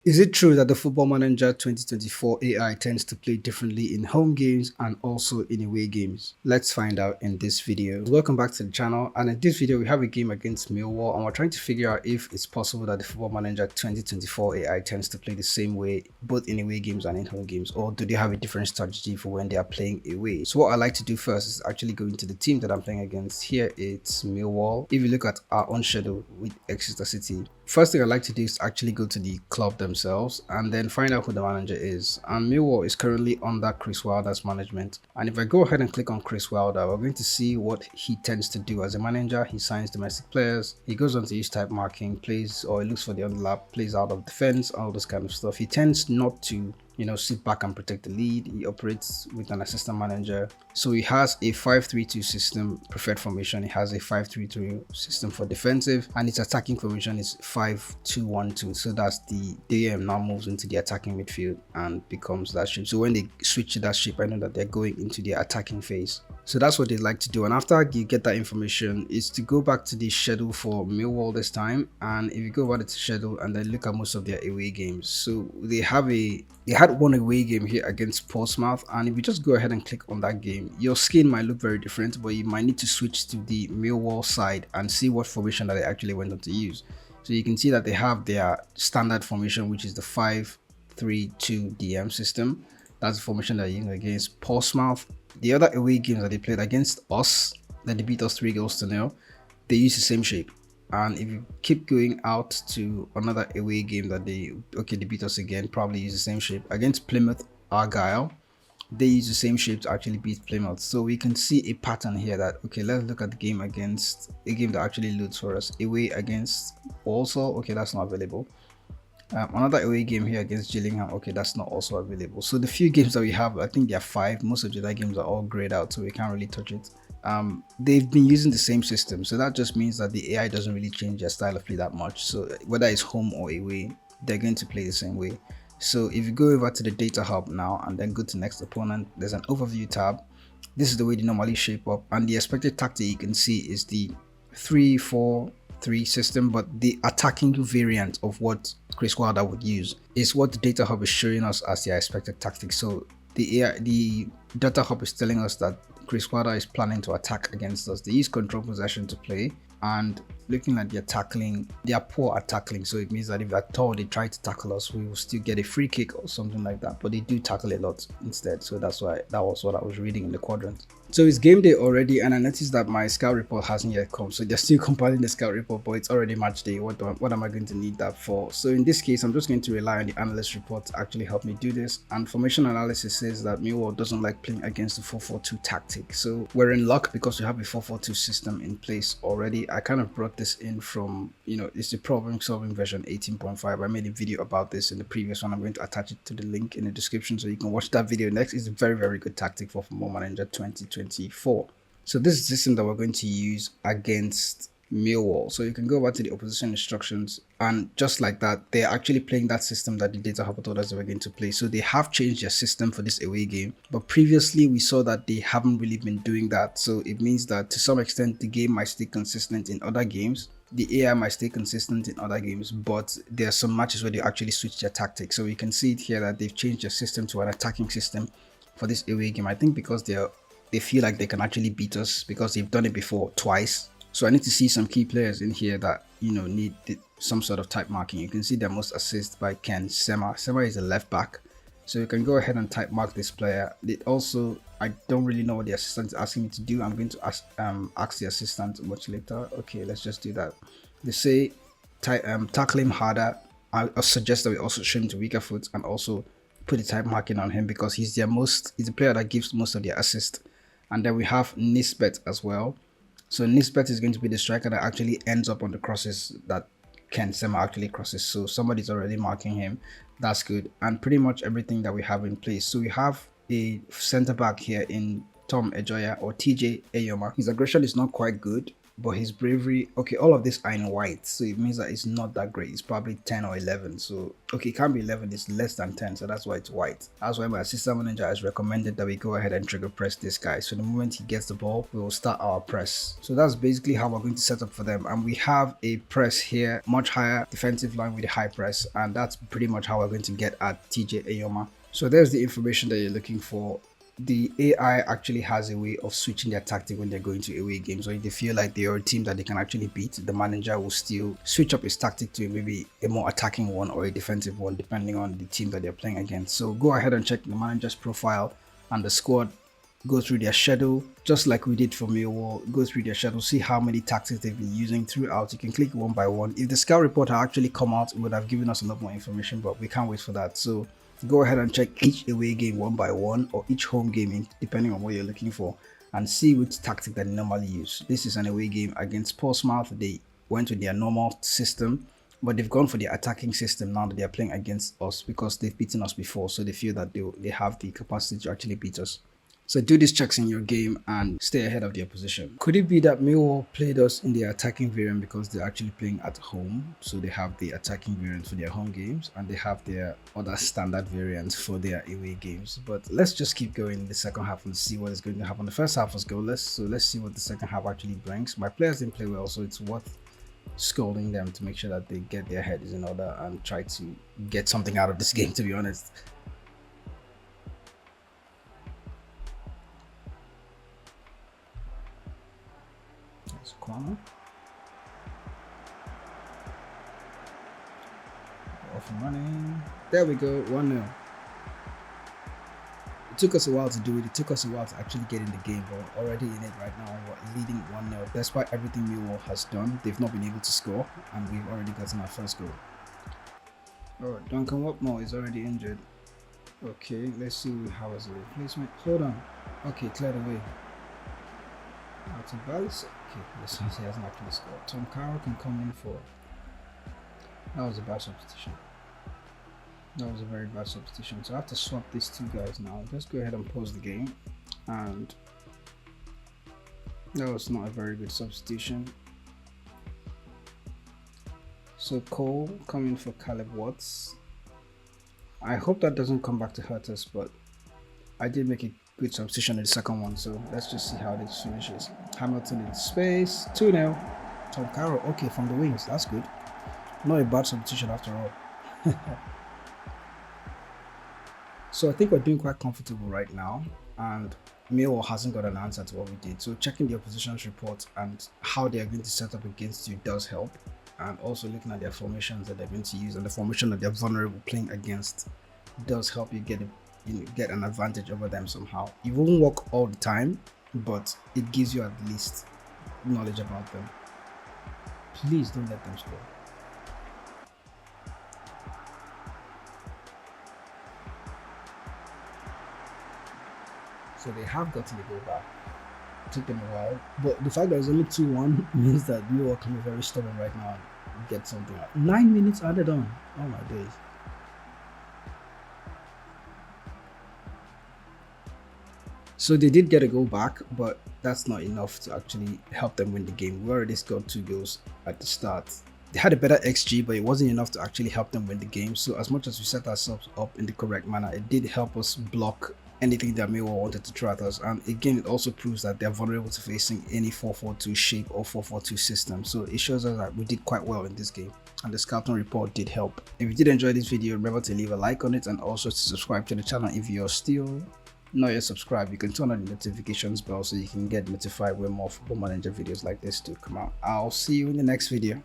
Is it true that the Football Manager 2024 AI tends to play differently in home games and also in away games? Let's find out in this video. Welcome back to the channel, and in this video we have a game against Millwall and we're trying to figure out if it's possible that the Football Manager 2024 AI tends to play the same way both in away games and in home games, or do they have a different strategy for when they are playing away? So what I like to do first is actually go into the team that I'm playing against. Here it's Millwall. If you look at our own schedule with Exeter City, first thing I like to do is actually go to the club themselves and then find out who the manager is. And Millwall is currently under Chris Wilder's management. And if I go ahead and click on Chris Wilder, we're going to see what he tends to do as a manager. He signs domestic players. He goes on to use type marking, plays, or he looks for the underlap, plays out of defense, all this kind of stuff. He tends not to sit back and protect the lead. He operates with an assistant manager. So he has a 5-3-2 system, preferred formation. He has a 5-3-3 system for defensive, and its attacking formation is 5-2-1-2. So that's the DM now moves into the attacking midfield and becomes that shape. So when they switch to that shape, I know that they're going into the attacking phase. So that's what they like to do. And after you get that information, is to go back to the schedule for Millwall this time. And if you go over to schedule and then look at most of their away games, so they had one away game here against Portsmouth, and if you just go ahead and click on that game, your skin might look very different, but you might need to switch to the Millwall side and see what formation that they actually went on to use. So you can see that they have their standard formation, which is the 5-3-2 DM system. That's the formation that they're using against Portsmouth. The other away games that they played against us, that they beat us 3-0, they use the same shape. And if you keep going out to another away game that they beat us again, probably use the same shape against Plymouth Argyle. They use the same shape to actually beat Plymouth. So we can see a pattern here that, let's look at the game against a game that actually loads for us. Away against Walsall, that's not available. Another away game here against Gillingham, that's not also available. So the few games that we have, I think there are 5. Most of the other games are all grayed out, so we can't really touch it. They've been using the same system, so that just means that the AI doesn't really change their style of play that much. So whether it's home or away, they're going to play the same way. So if you go over to the data hub now and then go to next opponent, there's an overview tab. This is the way they normally shape up, and the expected tactic you can see is the 3-4-3 system, but the attacking variant of what Chris Wilder would use is what the data hub is showing us as their expected tactic. So the data hub is telling us that Chris Wilder is planning to attack against us. They use control possession to play, and looking at their tackling, they are poor at tackling. So it means that if at all they try to tackle us, we will still get a free kick or something like that. But they do tackle a lot instead. So that's why that was what I was reading in the quadrant. So it's game day already, and I noticed that my scout report hasn't yet come. So they're still compiling the scout report, but it's already match day. What am I going to need that for? So in this case, I'm just going to rely on the analyst report to actually help me do this. And formation analysis says that Millwall doesn't like playing against the 4-4-2 tactic. So we're in luck because we have a 4-4-2 system in place already. I kind of brought this in from, it's the problem solving version 18.5. I made a video about this in the previous one. I'm going to attach it to the link in the description so you can watch that video next. It's a very, very good tactic for Football Manager 2024. So this is the system that we're going to use against Millwall. So you can go over to the opposition instructions, and just like that, they're actually playing that system that the data hub told us they were going to play. So they have changed their system for this away game, but previously we saw that they haven't really been doing that. So it means that to some extent the game might stay consistent in other games. The AI might stay consistent in other games, but there are some matches where they actually switch their tactics. So you can see it here that they've changed their system to an attacking system for this away game. I think because they feel like they can actually beat us because they've done it before twice. So I need to see some key players in here that need some sort of type marking. You can see their most assists by Ken Sema. Sema is a left back, so you can go ahead and type mark this player. I don't really know what the assistant is asking me to do. I'm going to ask the assistant much later. Let's just do that. They say tackle him harder. I suggest that we also show him to weaker foot and also put the type marking on him because he's the player that gives most of their assists. And then we have Nisbet as well. So Nisbet is going to be the striker that actually ends up on the crosses that Ken Sema actually crosses. So somebody's already marking him. That's good. And pretty much everything that we have in place. So we have a centre back here in Tom Ejoya or TJ Eyoma. His aggression is not quite good, but his bravery, okay, all of this are in white, so it means that it's not that great. It's probably 10 or 11. So okay, it can't be 11, it's less than 10, so that's why it's white. That's why my assistant manager has recommended that we go ahead and trigger press this guy. So the moment he gets the ball, we will start our press. So that's basically how we're going to set up for them. And we have a press here, much higher defensive line with a high press, and that's pretty much how we're going to get at TJ Ayoma. So there's the information that you're looking for. The AI actually has a way of switching their tactic when they're going to away games. So if they feel like they are a team that they can actually beat, the manager will still switch up his tactic to maybe a more attacking one or a defensive one, depending on the team that they're playing against. So go ahead and check the manager's profile and the squad. Go through their schedule, just like we did for Millwall. Go through their schedule, see how many tactics they've been using throughout. You can click one by one. If the scout report had actually come out, it would have given us a lot more information, but we can't wait for that. So go ahead and check each away game one by one, or each home game, depending on what you're looking for, and see which tactic that they normally use. This is an away game against Portsmouth. They went with their normal system, but they've gone for the attacking system now that they're playing against us because they've beaten us before. So they feel that they have the capacity to actually beat us. So do these checks in your game and stay ahead of the opposition. Could it be that Millwall played us in the attacking variant because they're actually playing at home? So they have the attacking variant for their home games and they have their other standard variants for their away games. But let's just keep going in the second half and see what is going to happen. The first half was goalless, so let's see what the second half actually brings. My players didn't play well, so it's worth scolding them to make sure that they get their heads in order and try to get something out of this game, to be honest. Corner. Off and running. There we go, 1-0. It took us a while to do it. It took us a while to actually get in the game, but already in it right now. We're leading 1-0. Despite everything Millwall has done, they've not been able to score, and we've already gotten our first goal. Oh, Duncan Watmore is already injured. Okay, let's see who we have as a replacement. Hold on. Okay, cleared away. Out of balance. Okay, this one he hasn't actually scored. Tom Carroll can come in for. That was a bad substitution. That was a very bad substitution. So I have to swap these two guys now. Let's go ahead and pause the game. And that was not a very good substitution. So Cole coming for Caleb Watts. I hope that doesn't come back to hurt us, but I did make a good substitution in the second one, so let's just see how this finishes. Hamilton in space, 2-0. Tom Carroll, okay, from the wings, that's good. Not a bad substitution after all. So I think we're doing quite comfortable right now, and Millwall hasn't got an answer to what we did. So checking the opposition's report and how they are going to set up against you does help, and also looking at their formations that they're going to use and the formation that they're vulnerable playing against does help you get an advantage over them somehow. It won't work all the time, but it gives you at least knowledge about them. Please don't let them score. So they have gotten the goal back. It took them a while, but the fact that it's only 2-1 means that Millwall can be very stubborn right now and get something out. 9 minutes added on. Oh my days. So they did get a goal back, but that's not enough to actually help them win the game. We already scored 2 goals at the start. They had a better XG, but it wasn't enough to actually help them win the game. So as much as we set ourselves up in the correct manner, it did help us block anything that Millwall wanted to throw at us. And again, it also proves that they're vulnerable to facing any 4-4-2 shape or 4-4-2 system. So it shows us that we did quite well in this game, and the scouting report did help. If you did enjoy this video, remember to leave a like on it and also to subscribe to the channel if you're still not yet subscribed. You can turn on the notifications bell so you can get notified when more Football Manager videos like this do come out. I'll see you in the next video.